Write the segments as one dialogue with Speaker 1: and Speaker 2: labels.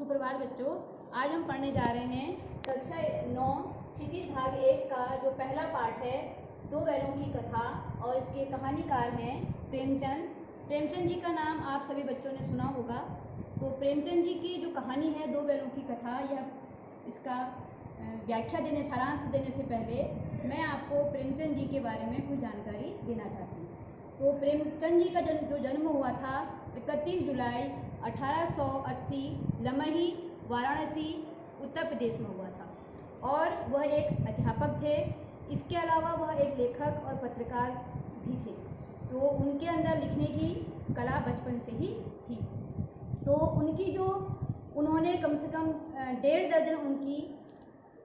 Speaker 1: सुप्रभात बच्चों। आज हम पढ़ने जा रहे हैं कक्षा 9 क्षितिज भाग 1 का जो पहला पाठ है, दो बैलों की कथा, और इसके कहानीकार हैं प्रेमचंद। प्रेमचंद जी का नाम आप सभी बच्चों ने सुना होगा। तो प्रेमचंद जी की जो कहानी है दो बैलों की कथा, यह इसका व्याख्या देने, सारांश देने से पहले मैं आपको प्रेमचंद जी के बारे में कुछ जानकारी देना चाहती हूँ। तो प्रेमचंद जी का जो जन्म हुआ था 31 जुलाई 1880 लमही, वाराणसी, उत्तर प्रदेश में हुआ था, और वह एक अध्यापक थे। इसके अलावा वह एक लेखक और पत्रकार भी थे। तो उनके अंदर लिखने की कला बचपन से ही थी। तो उन्होंने कम से कम 1.5 दर्जन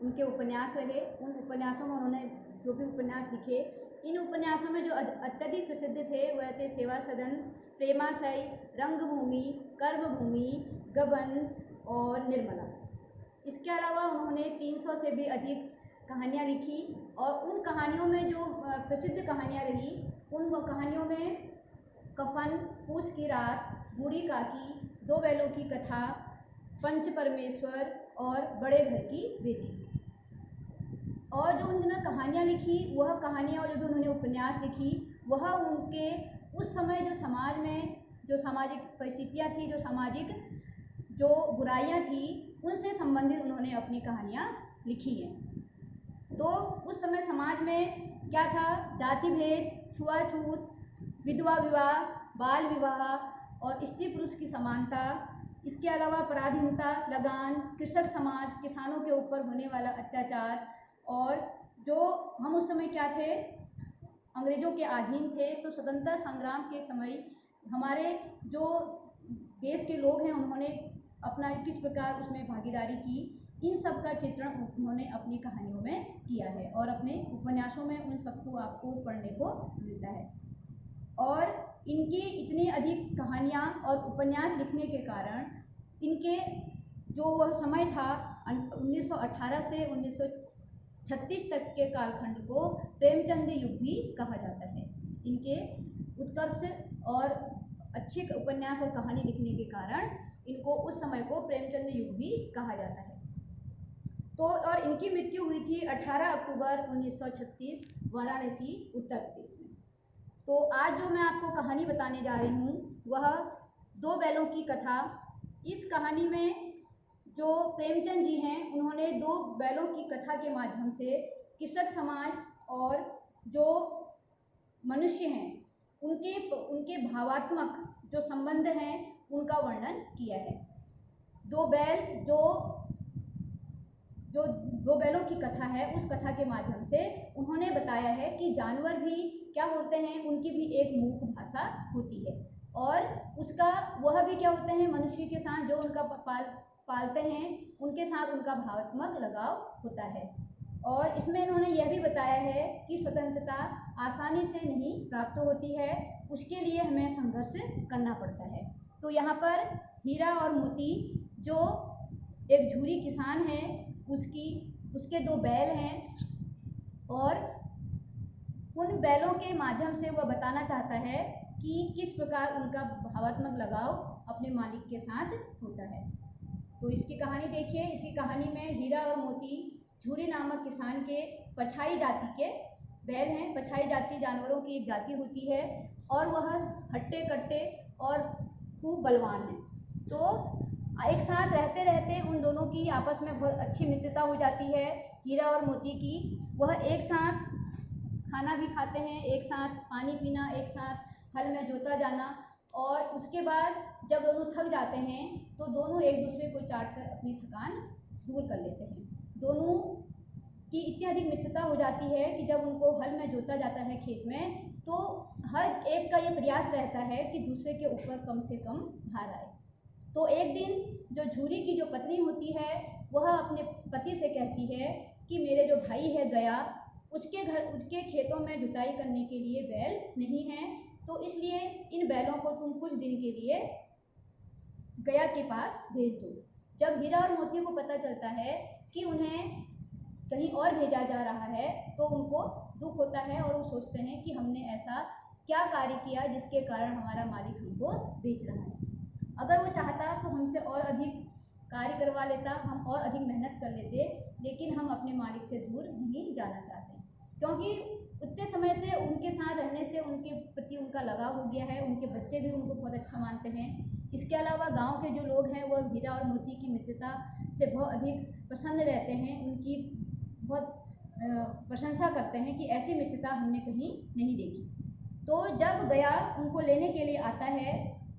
Speaker 1: उनके उपन्यास रहे। उन उपन्यासों में उन्होंने जो भी उपन्यास लिखे, इन उपन्यासों में जो अत्यधिक प्रसिद्ध थे वह थे सेवा सदन, प्रेमाशय, रंगभूमि, कर्मभूमि, गबन और निर्मला। इसके अलावा उन्होंने 300 से भी अधिक कहानियाँ लिखी, और उन कहानियों में जो प्रसिद्ध कहानियाँ रही, उन कहानियों में कफन, पूस की रात, बूढ़ी काकी, दो बैलों की कथा, पंच परमेश्वर और बड़े घर की बेटी। और जो उन्होंने कहानियाँ लिखी, वह कहानियाँ और जो भी उन्होंने उपन्यास लिखी, वह उनके उस समय जो समाज में जो सामाजिक परिस्थितियाँ थी, जो सामाजिक जो बुराइयाँ थी, उनसे संबंधित उन्होंने अपनी कहानियाँ लिखी हैं। तो उस समय समाज में क्या था? जाति भेद, छुआछूत, विधवा विवाह, बाल विवाह और स्त्री पुरुष की समानता, इसके अलावा पराधीनता, लगान, कृषक समाज, किसानों के ऊपर होने वाला अत्याचार, और जो हम उस समय क्या थे, अंग्रेज़ों के अधीन थे। तो स्वतंत्रता संग्राम के समय हमारे जो देश के लोग हैं, उन्होंने अपना किस प्रकार उसमें भागीदारी की, इन सब का चित्रण उन्होंने अपनी कहानियों में किया है, और अपने उपन्यासों में उन सबको आपको पढ़ने को मिलता है। और इनकी इतनी अधिक कहानियाँ और उपन्यास लिखने के कारण इनके जो वह समय था 1918 से 1936 तक के कालखंड को प्रेमचंद युग भी कहा जाता है। इनके उत्कर्ष और अच्छे उपन्यास और कहानी लिखने के कारण इनको उस समय को प्रेमचंद युग भी कहा जाता है। तो और इनकी मृत्यु हुई थी 18 अक्टूबर 1936 वाराणसी, उत्तर प्रदेश में। तो आज जो मैं आपको कहानी बताने जा रही हूँ वह दो बैलों की कथा। इस कहानी में जो प्रेमचंद जी हैं, उन्होंने दो बैलों की कथा के माध्यम से कृषक समाज और जो मनुष्य हैं उनके भावात्मक जो संबंध हैं उनका वर्णन किया है। दो बैलों की कथा है, उस कथा के माध्यम से उन्होंने बताया है कि जानवर भी क्या होते हैं, उनकी भी एक मूक भाषा होती है, और उसका वह भी क्या होते हैं, मनुष्य के साथ जो उनका पालते हैं उनके साथ उनका भावात्मक लगाव होता है। और इसमें इन्होंने यह भी बताया है कि स्वतंत्रता आसानी से नहीं प्राप्त होती है, उसके लिए हमें संघर्ष करना पड़ता है। तो यहाँ पर हीरा और मोती, जो एक झूरी किसान है, उसके दो बैल हैं, और उन बैलों के माध्यम से वह बताना चाहता है कि किस प्रकार उनका भावात्मक लगाव अपने मालिक के साथ होता है। तो इसकी कहानी देखिए। इसकी कहानी में हीरा और मोती झूरी नामक किसान के पछाई जाति के बैल हैं। पछाई जाति जानवरों की एक जाति होती है, और वह हट्टे कट्टे और खूब बलवान हैं। तो एक साथ रहते रहते उन दोनों की आपस में बहुत अच्छी मित्रता हो जाती है। हीरा और मोती की, वह एक साथ खाना भी खाते हैं, एक साथ पानी पीना, एक साथ हल में जोता जाना, और उसके बाद जब दोनों थक जाते हैं तो दोनों एक दूसरे को चाट कर अपनी थकान दूर कर लेते हैं। दोनों की इतनी अधिक मित्रता हो जाती है कि जब उनको हल में जोता जाता है खेत में, तो हर एक का ये प्रयास रहता है कि दूसरे के ऊपर कम से कम भार आए। तो एक दिन जो झूरी की जो पत्नी होती है, वह अपने पति से कहती है कि मेरे जो भाई है गया, उसके खेतों में जुताई करने के लिए बैल नहीं हैं, तो इसलिए इन बैलों को तुम कुछ दिन के लिए गया के पास भेज दो। जब हीरा और मोती को पता चलता है कि उन्हें कहीं और भेजा जा रहा है, तो उनको दुख होता है, और वो सोचते हैं कि हमने ऐसा क्या कार्य किया जिसके कारण हमारा मालिक हमको बेच रहा है। अगर वो चाहता तो हमसे और अधिक कार्य करवा लेता, हम और अधिक मेहनत कर लेते, लेकिन हम अपने मालिक से दूर नहीं जाना चाहते, क्योंकि उतने समय से उनके साथ रहने से उनके प्रति उनका लगाव हो गया है। उनके बच्चे भी उनको बहुत अच्छा मानते हैं। इसके अलावा गांव के जो लोग हैं वो हीरा और मोती की मित्रता से बहुत अधिक प्रसन्न रहते हैं, उनकी बहुत प्रशंसा करते हैं कि ऐसी मित्रता हमने कहीं नहीं देखी। तो जब गया उनको लेने के लिए आता है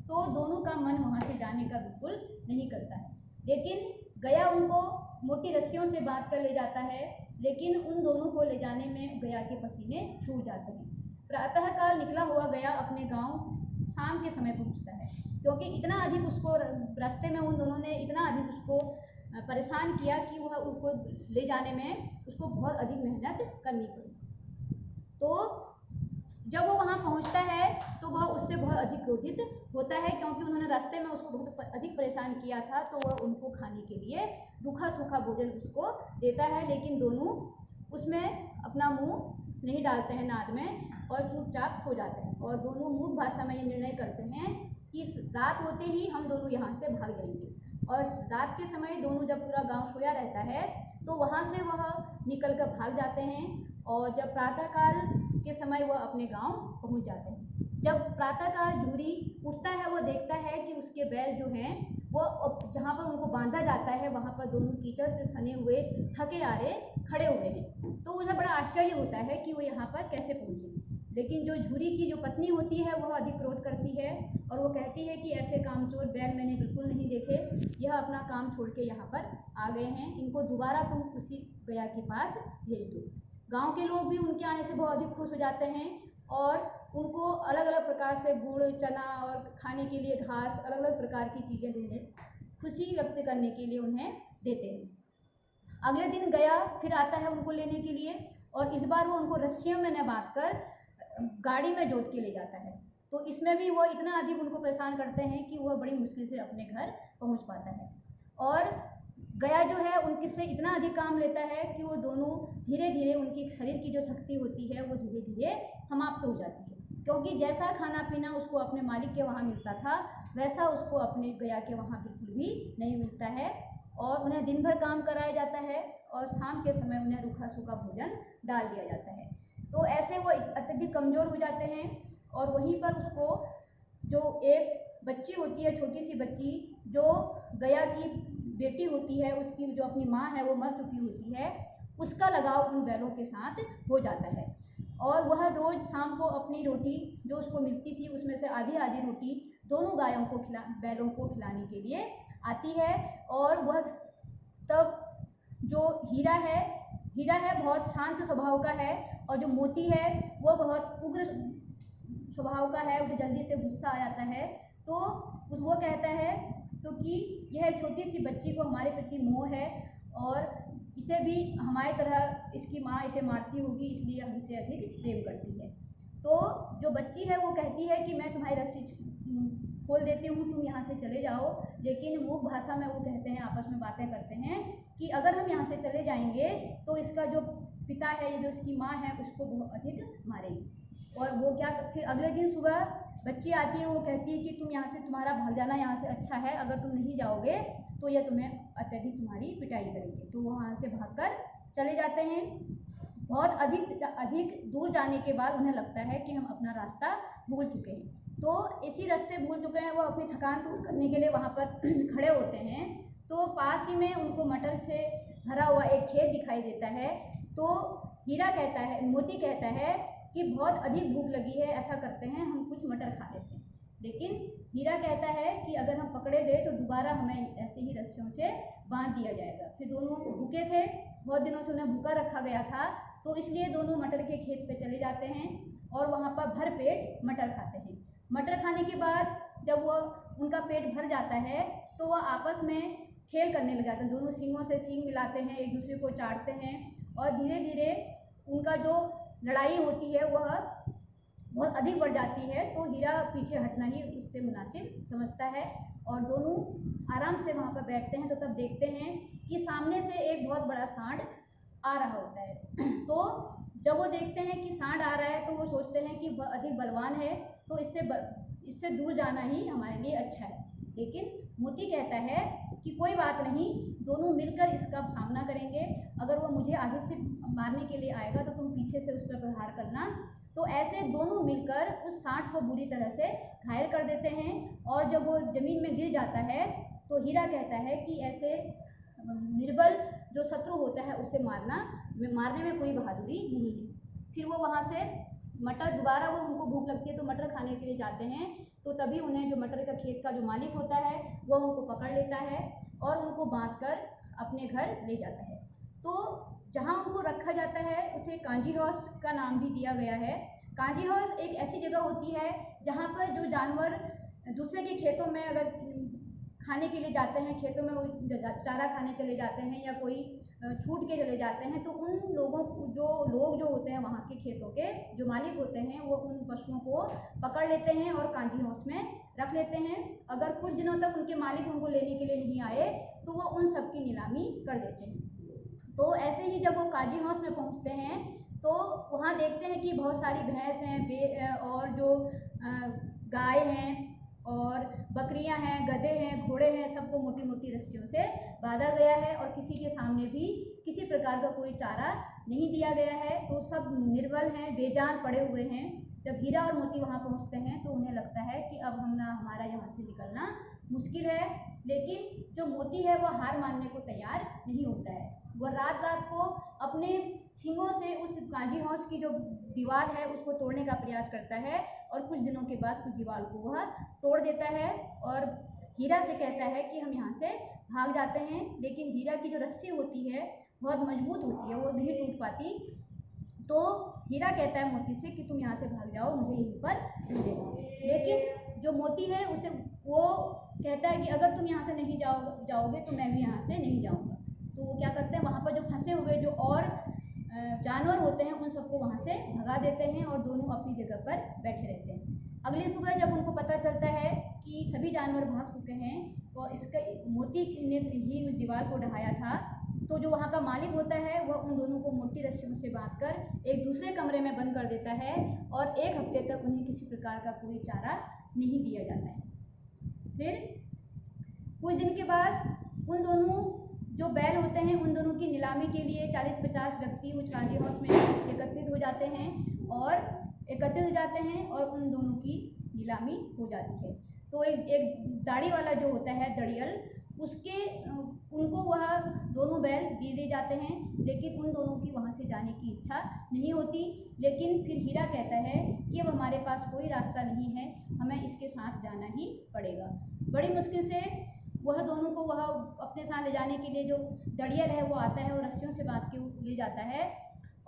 Speaker 1: तो दोनों का मन वहाँ से जाने का बिल्कुल नहीं करता है, लेकिन गया उनको मोटी रस्सियों से बांध कर ले जाता है, लेकिन उन दोनों को ले जाने में गया के पसीने छूट जाते हैं। प्रातःकाल निकला हुआ गया अपने गांव शाम के समय पहुंचता है, क्योंकि इतना अधिक उसको रास्ते में उन दोनों ने इतना अधिक उसको परेशान किया कि वह उनको ले जाने में उसको बहुत अधिक मेहनत करनी पड़ी। तो जब वो वहाँ पहुँचता है तो वह उससे बहुत अधिक क्रोधित होता है, क्योंकि उन्होंने रास्ते में उसको बहुत अधिक परेशान किया था। तो वह उनको खाने के लिए रूखा सूखा भोजन उसको देता है, लेकिन दोनों उसमें अपना मुंह नहीं डालते हैं नाद में और चुपचाप सो जाते हैं। और दोनों मूक भाषा में ये निर्णय करते हैं कि रात होते ही हम दोनों यहाँ से भाग जाएंगे। और रात के समय दोनों जब पूरा गांव सोया रहता है तो वहाँ से वह निकल कर भाग जाते हैं, और जब प्रातःकाल के समय वह अपने गांव पहुँच जाते हैं। जब प्रातःकाल झूरी उठता है वो देखता है कि उसके बैल जो हैं वो जहाँ पर उनको बांधा जाता है वहाँ पर दोनों कीचड़ से सने हुए थके आरे खड़े हुए हैं। तो उसे बड़ा आश्चर्य होता है कि वो यहाँ पर कैसे पहुँचे, लेकिन जो झूरी की जो पत्नी होती है वह अधिक क्रोध करती है और वो कहती है कि ऐसे कामचोर बैल मैंने बिल्कुल नहीं देखे, यह अपना काम छोड़ के यहाँ पर आ गए हैं, इनको दोबारा तुम उसी गया के पास भेज दो। गांव के लोग भी उनके आने से बहुत अधिक खुश हो जाते हैं और उनको अलग अलग प्रकार से गुड़, चना और खाने के लिए घास, अलग अलग प्रकार की चीज़ें देने, खुशी व्यक्त करने के लिए उन्हें देते हैं। अगले दिन गया फिर आता है उनको लेने के लिए, और इस बार वो उनको रस्सियों में न बांध कर गाड़ी में जोत के ले जाता है। तो इसमें भी वो इतना अधिक उनको परेशान करते हैं कि वह बड़ी मुश्किल से अपने घर पहुंच पाता है। और गया जो है उनके से इतना अधिक काम लेता है कि वो दोनों धीरे धीरे उनकी शरीर की जो शक्ति होती है वो धीरे धीरे समाप्त हो जाती है, क्योंकि जैसा खाना पीना उसको अपने मालिक के वहाँ मिलता था वैसा उसको अपने गया के वहाँ बिल्कुल भी नहीं मिलता है। और उन्हें दिन भर काम कराया जाता है और शाम के समय उन्हें रूखा सूखा भोजन डाल दिया जाता है। तो ऐसे वो अत्यधिक कमज़ोर हो जाते हैं। और वहीं पर उसको जो एक बच्ची होती है, छोटी सी बच्ची जो गया की बेटी होती है, उसकी जो अपनी माँ है वो मर चुकी होती है, उसका लगाव उन बैलों के साथ हो जाता है। और वह रोज़ शाम को अपनी रोटी जो उसको मिलती थी उसमें से आधी आधी रोटी दोनों गायों को बैलों को खिलाने के लिए आती है। और वह तब जो हीरा है बहुत शांत स्वभाव का है, और जो मोती है वो बहुत उग्र स्वभाव का है, उसे जल्दी से गुस्सा आ जाता है। तो वो कहता है तो कि यह एक छोटी सी बच्ची को हमारे प्रति मोह है और इसे भी हमारी तरह इसकी माँ इसे मारती होगी, इसलिए हमसे अधिक प्रेम करती है। तो जो बच्ची है वो कहती है कि मैं तुम्हारी रस्सी खोल देती हूँ, तुम यहाँ से चले जाओ। लेकिन मूक भाषा में वो कहते हैं, आपस में बातें करते हैं कि अगर हम यहाँ से चले जाएंगे तो इसका जो पिता है, जो इसकी माँ है, उसको बहुत अधिक मारेगी। और वो क्या, फिर अगले दिन सुबह बच्ची आती है, वो कहती है कि तुम यहाँ से, तुम्हारा भाग जाना यहाँ से अच्छा है, अगर तुम नहीं जाओगे तो ये तुम्हें अत्यधिक तुम्हारी पिटाई करेंगे। तो वो वहाँ से भागकर चले जाते हैं। बहुत अधिक दूर जाने के बाद उन्हें लगता है कि हम अपना रास्ता भूल चुके हैं। तो इसी रास्ते भूल चुके हैं, वो अपनी थकान दूर करने के लिए वहाँ पर खड़े होते हैं। तो पास ही में उनको मटर से भरा हुआ एक खेत दिखाई देता है। तो मोती कहता है कि बहुत अधिक भूख लगी है, ऐसा करते हैं हम कुछ मटर खा लेते हैं। लेकिन हीरा कहता है कि अगर हम पकड़े गए तो दोबारा हमें ऐसे ही रस्सियों से बांध दिया जाएगा। फिर दोनों भूखे थे, बहुत दिनों से उन्हें भूखा रखा गया था, तो इसलिए दोनों मटर के खेत पे चले जाते हैं और वहाँ पर भर पेट मटर खाते हैं। मटर खाने के बाद जब वो उनका पेट भर जाता है तो वह आपस में खेल करने लग जाते हैं। दोनों सींगों से सींग मिलाते हैं, एक दूसरे को चाटते हैं, और धीरे धीरे उनका जो लड़ाई होती है वह बहुत अधिक बढ़ जाती है। तो हीरा पीछे हटना ही उससे मुनासिब समझता है और दोनों आराम से वहाँ पर बैठते हैं। तो तब देखते हैं कि सामने से एक बहुत बड़ा सांड आ रहा होता है। तो जब वो देखते हैं कि सांड आ रहा है तो वो सोचते हैं कि अधिक बलवान है, तो इससे दूर जाना ही हमारे लिए अच्छा है। लेकिन मोती कहता है कि कोई बात नहीं, दोनों मिलकर इसका सामना करेंगे। अगर वो मुझे आगे से मारने के लिए आएगा तो तुम पीछे से उस पर प्रहार करना। तो ऐसे दोनों मिलकर उस सांड को बुरी तरह से घायल कर देते हैं। और जब वो ज़मीन में गिर जाता है तो हीरा कहता है कि ऐसे निर्बल जो शत्रु होता है उसे मारने में कोई बहादुरी नहीं है। फिर वो वहाँ से मटर, दोबारा वो उनको भूख लगती है तो मटर खाने के लिए जाते हैं। तो तभी उन्हें जो मटर का खेत का जो मालिक होता है वो उनको पकड़ लेता है और उनको बांधकर अपने घर ले जाता है। तो जहाँ उनको रखा जाता है उसे कांजी हाउस का नाम भी दिया गया है। कांजी हाउस एक ऐसी जगह होती है जहाँ पर जो जानवर दूसरे के खेतों में अगर खाने के लिए जाते हैं, खेतों में चारा खाने चले जाते हैं या कोई छूट के चले जाते हैं, तो उन लोगों जो होते हैं वहाँ के खेतों के जो मालिक होते हैं वो उन पशुओं को पकड़ लेते हैं और कांजी हाउस में रख लेते हैं। अगर कुछ दिनों तक उनके मालिक उनको लेने के लिए नहीं आए तो वो उन सब की नीलामी कर देते हैं। तो ऐसे ही जब वो कांजी हाउस में पहुँचते हैं तो वहाँ देखते हैं कि बहुत सारी भैंस हैं और जो गाय हैं और बकरियां हैं, गधे हैं, घोड़े हैं, सबको मोटी मोटी रस्सियों से बांधा गया है और किसी के सामने भी किसी प्रकार का कोई चारा नहीं दिया गया है। तो सब निर्बल हैं, बेजान पड़े हुए हैं। जब हीरा और मोती वहाँ पहुँचते हैं तो उन्हें लगता है कि अब हमारा यहाँ से निकलना मुश्किल है। लेकिन जो मोती है वो हार मानने को तैयार नहीं होता है। वो रात रात को अपने सींगों से उस कांजी हाउस की जो दीवार है उसको तोड़ने का प्रयास करता है और कुछ दिनों के बाद उस दीवार को वह तोड़ देता है और हीरा से कहता है कि हम यहाँ से भाग जाते हैं। लेकिन हीरा की जो रस्सी होती है बहुत मजबूत होती है, वो नहीं टूट पाती। तो हीरा कहता है मोती से कि तुम यहाँ से भाग जाओ, मुझे यहीं पर ढूंढ देना। लेकिन जो मोती है उसे वो कहता है कि अगर तुम यहाँ से नहीं जाओगे तो मैं भी यहाँ से नहीं जाऊँगा। तो वो क्या करते हैं, वहाँ पर जो फंसे हुए जो और जानवर होते हैं उन सबको वहाँ से भगा देते हैं और दोनों अपनी जगह पर बैठे रहते हैं। अगली सुबह जब उनको पता चलता है कि सभी जानवर भाग चुके हैं और इसका मोती ने ही उस दीवार को ढहाया था, तो जो वहाँ का मालिक होता है वह उन दोनों को मोटी रस्सियों से बांधकर एक दूसरे कमरे में बंद कर देता है और 1 हफ्ते तक उन्हें किसी प्रकार का कोई चारा नहीं दिया जाता है। फिर कुछ दिन के बाद उन दोनों जो बैल होते हैं उन दोनों की नीलामी के लिए 40-50 व्यक्ति उस कांजी हाउस में एकत्रित हो जाते हैं और उन दोनों की नीलामी हो जाती है। तो एक दाढ़ी वाला जो होता है दड़ियल, उनको वह दोनों बैल दे दिए जाते हैं। लेकिन उन दोनों की वहाँ से जाने की इच्छा नहीं होती। लेकिन फिर हीरा कहता है कि अब हमारे पास कोई रास्ता नहीं है, हमें इसके साथ जाना ही पड़ेगा। बड़ी मुश्किल से वह दोनों को वह अपने साथ ले जाने के लिए जो दड़ियल है वो आता है और रस्सियों से बांध के ले जाता है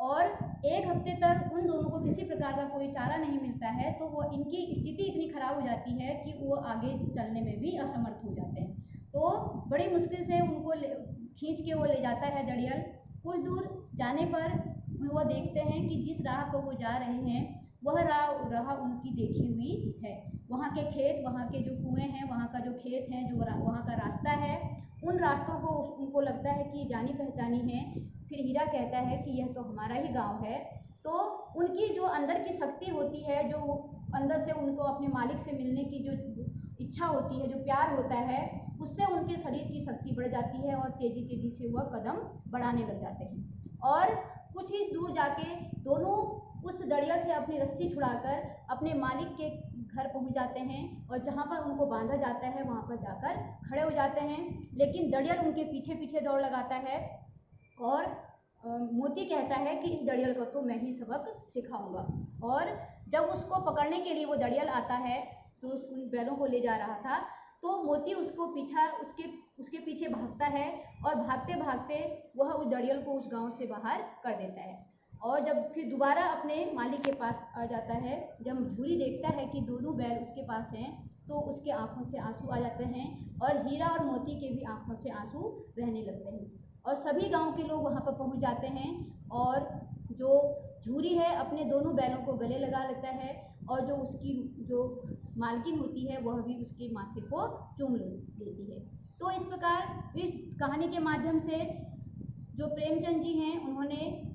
Speaker 1: और 1 हफ्ते तक उन दोनों को किसी प्रकार का कोई चारा नहीं मिलता है। तो वो इनकी स्थिति इतनी खराब हो जाती है कि वो आगे चलने में भी असमर्थ हो जाते हैं। तो बड़ी मुश्किल से उनको खींच के वो ले जाता है दड़ियल। कुछ दूर जाने पर वो देखते हैं कि जिस राह पर वो जा रहे हैं वह राह उनकी देखी हुई है। वहाँ के खेत, वहाँ के जो कुएं हैं, वहाँ का जो खेत है, जो वहाँ का रास्ता है, उन रास्तों को उनको लगता है कि जानी पहचानी है। फिर हीरा कहता है कि यह तो हमारा ही गांव है। तो उनकी जो अंदर की शक्ति होती है, जो अंदर से उनको अपने मालिक से मिलने की जो इच्छा होती है, जो प्यार होता है, उससे उनके शरीर की शक्ति बढ़ जाती है और तेजी तेजी से वह कदम बढ़ाने लग जाते हैं। और कुछ ही दूर जाके दोनों उस दड़ियल से अपनी रस्सी छुड़ाकर अपने मालिक के घर पहुंच जाते हैं और जहां पर उनको बांधा जाता है वहां पर जाकर खड़े हो जाते हैं। लेकिन दड़ियल उनके पीछे पीछे दौड़ लगाता है और मोती कहता है कि इस दड़ियल को तो मैं ही सबक सिखाऊंगा। और जब उसको पकड़ने के लिए वो दड़ियल आता है जो उन बैलों को ले जा रहा था, तो मोती उसके पीछे भागता है और भागते भागते वह उस दड़ियल को उस गांव से बाहर कर देता है। और जब फिर दोबारा अपने मालिक के पास आ जाता है, जब झूरी देखता है कि दोनों बैल उसके पास हैं, तो उसके आंखों से आंसू आ जाते हैं और हीरा और मोती के भी आंखों से आंसू बहने लगते हैं। और सभी गांव के लोग वहां पर पहुंच जाते हैं और जो झूरी है अपने दोनों बैलों को गले लगा लेता है और जो उसकी जो मालकिन होती है वह भी उसके माथे को चूम लेती है। तो इस प्रकार इस कहानी के माध्यम से जो प्रेमचंद जी हैं, उन्होंने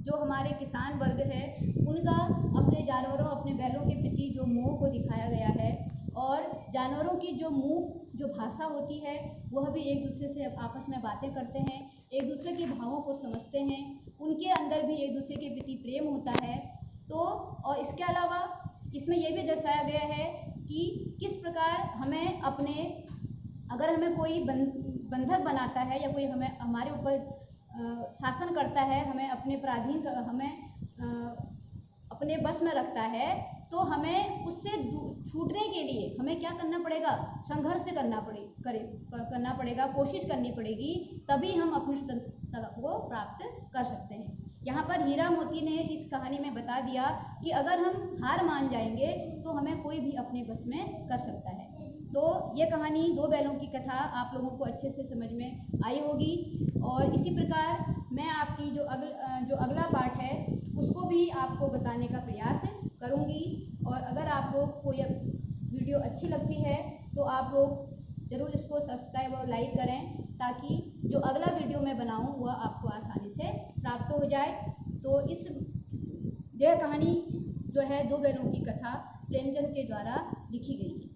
Speaker 1: जो हमारे किसान वर्ग है उनका अपने जानवरों, अपने बैलों के प्रति जो मोह को दिखाया गया है और जानवरों की जो मुँह जो भाषा होती है वह भी एक दूसरे से आपस में बातें करते हैं, एक दूसरे के भावों को समझते हैं, उनके अंदर भी एक दूसरे के प्रति प्रेम होता है। तो और इसके अलावा इसमें यह भी दर्शाया गया है कि किस प्रकार हमें अपने, अगर हमें कोई बंधक बनाता है या कोई हमें हमारे ऊपर शासन करता है, हमें अपने पराधीन हमें अपने बस में रखता है, तो हमें उससे छूटने के लिए हमें क्या करना पड़ेगा, संघर्ष करना पड़ेगा, कोशिश करनी पड़ेगी, तभी हम अपनी स्वतंत्रता को प्राप्त कर सकते हैं। यहाँ पर हीरा मोती ने इस कहानी में बता दिया कि अगर हम हार मान जाएंगे तो हमें कोई भी अपने बस में कर सकता है। तो ये कहानी दो बैलों की कथा आप लोगों को अच्छे से समझ में आई होगी, और इसी प्रकार मैं आपकी जो अगला पार्ट है उसको भी आपको बताने का प्रयास करूँगी। और अगर आपको कोई वीडियो अच्छी लगती है तो आप लोग ज़रूर इसको सब्सक्राइब और लाइक करें, ताकि जो अगला वीडियो मैं बनाऊँ वह आपको आसानी से प्राप्त हो जाए। तो यह कहानी जो है दो बैलों की कथा प्रेमचंद के द्वारा लिखी गई है।